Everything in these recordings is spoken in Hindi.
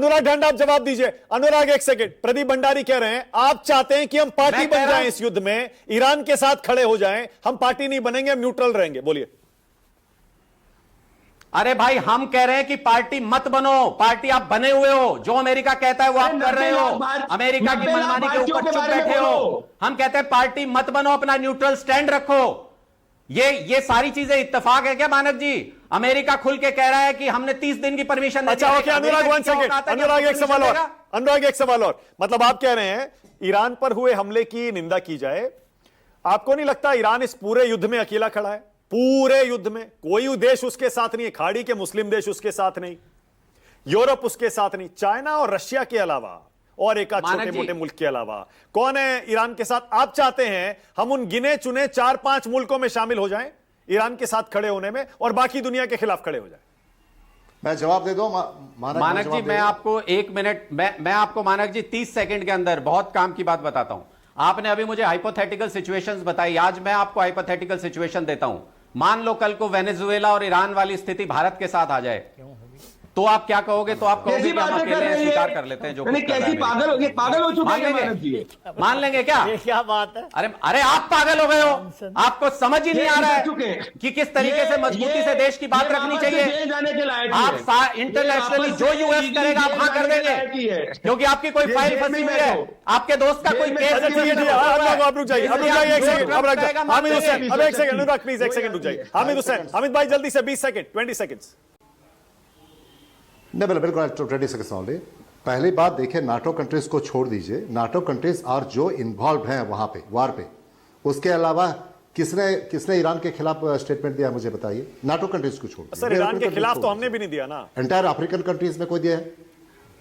अनुराग ढंड आप जवाब दीजिए। अनुराग एक सेकंड, प्रदीप भंडारी कह रहे हैं आप चाहते हैं कि हम पार्टी बन जाएं इस युद्ध में, ईरान के साथ खड़े हो जाएं, हम पार्टी नहीं बनेंगे, हम न्यूट्रल रहेंगे। बोलिए। अरे भाई हम कह रहे हैं कि पार्टी मत बनो, पार्टी आप बने हुए हो, जो अमेरिका कहता है वो आप कर रहे हो, अमेरिका की मनमानी के ऊपर चुप बैठे हो। हम कहते हैं पार्टी मत बनो, अपना न्यूट्रल स्टैंड रखो। ये सारी चीजें इत्तेफाक है क्या मानक जी? अमेरिका खुल के कह रहा है कि हमने 30 दिन की परमिशन दे दी। अच्छा ओके अनुराग, वन सेकंड, अनुराग एक सवाल और, अनुराग एक सवाल और, मतलब आप कह रहे हैं ईरान पर हुए हमले की निंदा की जाए, आपको नहीं लगता ईरान इस पूरे युद्ध में अकेला खड़ा है? पूरे युद्ध में कोई देश उसके साथ नहीं है, खाड़ी के मुस्लिम देश उसके साथ नहीं, यूरोप उसके साथ नहीं, चाइना और रशिया के अलावा और एक आध छोटे मोटे मुल्क के अलावा कौन है ईरान के साथ? आप चाहते हैं हम उन गिने चुने 4-5 मुल्कों में शामिल हो जाएं ईरान के साथ खड़े होने में और बाकी दुनिया के खिलाफ खड़े हो जाएं? मैं जवाब दे दूं मानक जी, मैं आपको 1 मिनट, मैं आपको मानक जी 30 सेकंड के अंदर बहुत काम की बात बताता हूं। आपने अभी मुझे हाइपोथेटिकल सिचुएशंस बताई, आज मैं आपको हाइपोथेटिकल सिचुएशन देता हूं। मान लो कल को वेनेजुएला और ईरान वाली स्थिति भारत के साथ आ जाए, तो आप क्या कहोगे? तो आप कहोगे कि हम अकेले स्वीकार कर लेते हैं जो कुछ कर रहे हैं। पागल हो गए, पागल हो चुके हैं मानव जी। मान लेंगे क्या? ये क्या बात है? अरे आप पागल हो गए हो, आपको समझ ही नहीं आ रहा है कि किस तरीके से मजबूती से देश की बात रखनी चाहिए। आप इंटरनेशनली जो यूएस करेगा आप हाँ कर देंगे, क्योंकि आपकी कोई फाइल फंसी हुई है, आपके दोस्त का कोई केस। आप रुक जाइए, एक सेकंड, हामिद हुसैन, अब एक सेकंड, अनुराग प्लीज एक सेकंड रुक जाइए। हामिद हुसैन, हामिद भाई जल्दी से 20 सेकंड, 20 सेकंड्स। नहीं बिल्कुल 20 सेकंड्स ओनली। पहली बात देखिए, नाटो कंट्रीज को छोड़ दीजिए, नाटो कंट्रीज और जो इन्वॉल्व हैं वहां पे वार पे, उसके अलावा किसने ईरान के खिलाफ स्टेटमेंट दिया मुझे बताइए? नाटो कंट्रीज को छोड़ सर, ईरान के खिलाफ तो हमने भी नहीं दिया ना। एंटायर अफ्रीकन कंट्रीज में कोई दिया है?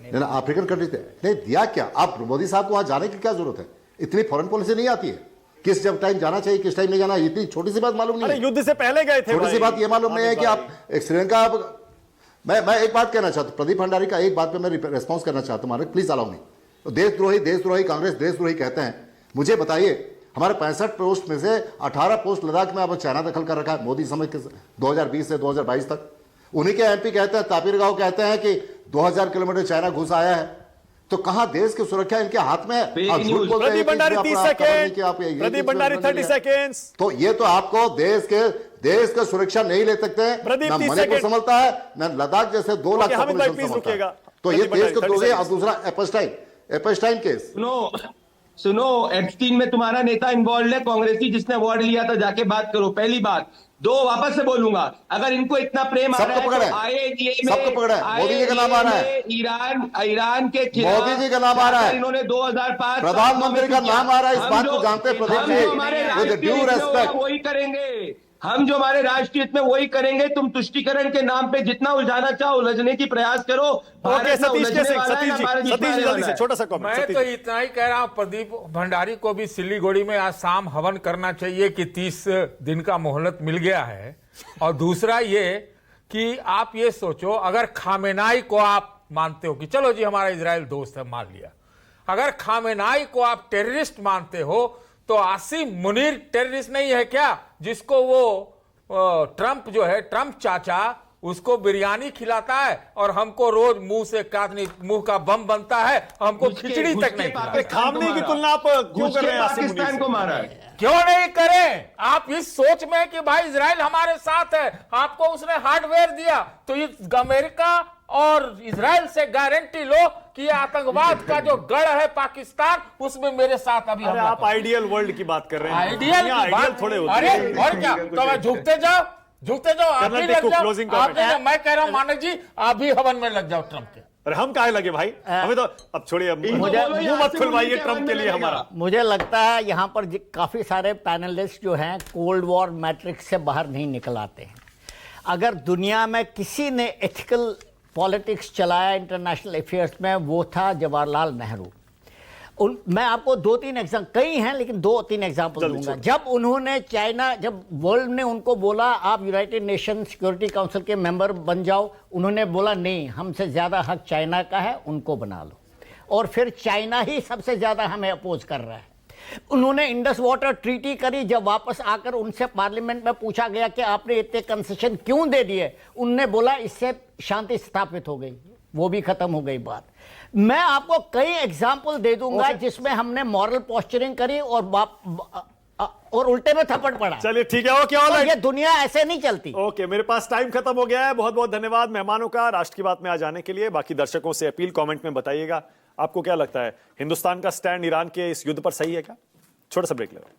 नहीं, अफ्रीकन कंट्रीज नहीं दिया। क्या आप मोदी साहब को वहां जाने की क्या जरूरत है? इतनी फॉरेन पॉलिसी नहीं आती है, किस जब टाइम जाना चाहिए किस टाइम नहीं जाना, इतनी छोटी सी बात मालूम नहीं है? युद्ध से पहले गए थे। छोटी सी बात ये मालूम नहीं है कि आप एक श्रीलंका। मैं एक बात कहना चाहता हूं, प्रदीप भंडारी का एक बात पे मैं रिस्पांस करना चाहता हूं, मानक प्लीज अलाउ मी। तो देशद्रोही कांग्रेस देशद्रोही कहते हैं, मुझे बताइए हमारे 65 पोस्ट में से 18 पोस्ट लद्दाख में अब चाइना दखल कर रखा है मोदी समय के 2020 से 2022 तक। उन्हीं के एमपी कहते हैं, तापिर गांव कहते हैं कि 2000 किलोमीटर चाइना घुस आया है। तो कहां देश की सुरक्षा इनके हाथ में है? Pradeep Bhandari 30 second, Pradeep Bhandari 30 seconds. तो ये तो आपको देश का सुरक्षा नहीं ले सकते हैं। न मणिपुर संभलता है न लद्दाख जैसे 2 लाख पॉपुलेशन संभलता है। तो ये देश को दोगे। और दूसरा एपस्टाइन केस सुनो, एप्स्टीन में तुम्हारा नेता इन्वॉल्व है, कांग्रेसी जिसने अवार्ड लिया था, जाके बात करो। पहली बात। 2 वापस से बोलूंगा, अगर इनको इतना प्रेम आ रहा है तो आईएजीए में सबको पकड़ा है, मोदी जी का नाम आ रहा है, ईरान के खिलाफ मोदी जी का नाम आ रहा है, इन्होंने 2005 प्रधानमंत्री का नाम आ रहा है। इस बात को जानते हैं Pradeep ji, with due respect वही करेंगे हम, जो हमारे राष्ट्रीय हित में वही करेंगे। तुम तुष्टीकरण के नाम पे जितना उलझाना चाहो उलझने की प्रयास करो। ओके सतीश जी जल्दी से छोटा सा कमेंट। मैं तो इतना ही कह रहा हूं, प्रदीप भंडारी को भी सिलीगुड़ी में आज शाम हवन करना चाहिए कि 30 दिन का मोहलत मिल गया है। और दूसरा ये कि आप ये सोचो, अगर खामेनाई को आप मानते हो कि चलो जी हमारा इजराइल दोस्त है, मान लिया, अगर खामेनाई को आप टेररिस्ट मानते हो तो आसिम मुनीर टेररिस्ट नहीं है क्या, जिसको वो ट्रंप जो है, ट्रंप चाचा उसको बिरयानी खिलाता है और हमको रोज मुंह से काटनी, मुंह का बम बनता है, हमको खिचड़ी तक नहीं। खामने की तुलना आप क्यों कर रहे हैं? पाकिस्तान को मारा है, क्यों नहीं करें? आप इस सोच में कि भाई इजराइल हमारे साथ है, आपको उसने हार्डवेयर दिया, तो इस अमेरिका और इजराइल से गारंटी लो कि आतंकवाद का जो गढ़ है पाकिस्तान, उसमें मेरे साथ अभी आप आइडियल वर्ल्ड की बात कर रहे हैं। आइडियल थोड़े होते हैं। अरे और क्या, तो मैं झुकते जाओ आप भी लग जाओ। मैं कह रहा हूं मानक जी, आप भी हवन में लग जाओ ट्रंप के। अरे हम काहे लगे भाई, हमें तो अब छोड़िए, मुंह मत खुलवाइए ट्रंप के लिए हमारा। मुझे लगता है यहां पर काफी सारे पैनलिस्ट जो हैं कोल्ड वॉर मैट्रिक्स से बाहर नहीं निकल आते हैं। अगर दुनिया में किसी ने एथिकल पॉलिटिक्स चलाया इंटरनेशनल अफेयर्स में, वो था जवाहरलाल नेहरू। मैं आपको 2-3 एग्जाम्पल, कई हैं लेकिन 2-3 एग्जाम्पल दूंगा। जब उन्होंने चाइना, जब वर्ल्ड ने उनको बोला आप यूनाइटेड नेशन सिक्योरिटी काउंसिल के मेंबर बन जाओ, उन्होंने बोला नहीं, हमसे ज़्यादा हक चाइना का है, उनको बना लो। और फिर चाइना ही सबसे ज़्यादा हमें अपोज कर रहा है। उन्होंने इंडस वाटर ट्रीटी करी, जब वापस आकर उनसे पार्लियामेंट में पूछा गया कि आपने इतने कंसेशन क्यों दे दिए, उनने बोला इससे शांति स्थापित हो गई। वो भी खत्म हो गई बात। मैं आपको कई एग्जाम्पल दे दूंगा जिसमें हमने मॉरल पोस्चरिंग करी और उल्टे में थप्पड़ पड़ा। चलिए ठीक है, ओके, ऑल और ये राइट। दुनिया ऐसे नहीं चलती। ओके, मेरे पास टाइम खत्म हो गया है। बहुत बहुत धन्यवाद मेहमानों का राष्ट्र की बात में आ जाने के लिए। बाकी दर्शकों से अपील, कमेंट में बताइएगा आपको क्या लगता है, हिंदुस्तान का स्टैंड ईरान के इस युद्ध पर सही है क्या? छोटा सा ब्रेक ले रहा हूं।